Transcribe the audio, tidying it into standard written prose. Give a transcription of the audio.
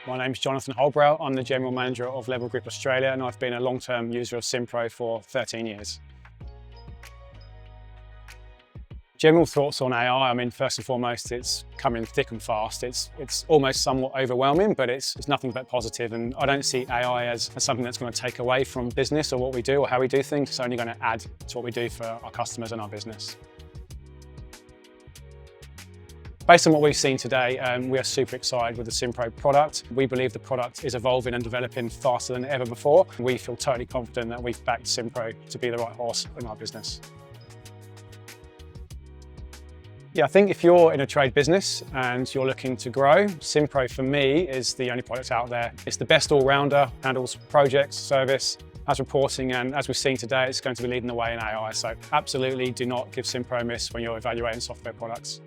My name's Jonathan Holbrow. I'm the General Manager of Level Grip Australia, and I've been a long-term user of Simpro for 13 years. General thoughts on AI, I mean, first and foremost, it's coming thick and fast. It's almost somewhat overwhelming, but it's nothing but positive. And I don't see AI as something that's going to take away from business or what we do or how we do things. It's only going to add to what we do for our customers and our business. Based on what we've seen today, we are super excited with the Simpro product. We believe the product is evolving and developing faster than ever before. We feel totally confident that we've backed Simpro to be the right horse in our business. Yeah, I think if you're in a trade business and you're looking to grow, Simpro for me is the only product out there. It's the best all-rounder, handles projects, service, has reporting, and as we've seen today, it's going to be leading the way in AI. So absolutely do not give Simpro a miss when you're evaluating software products.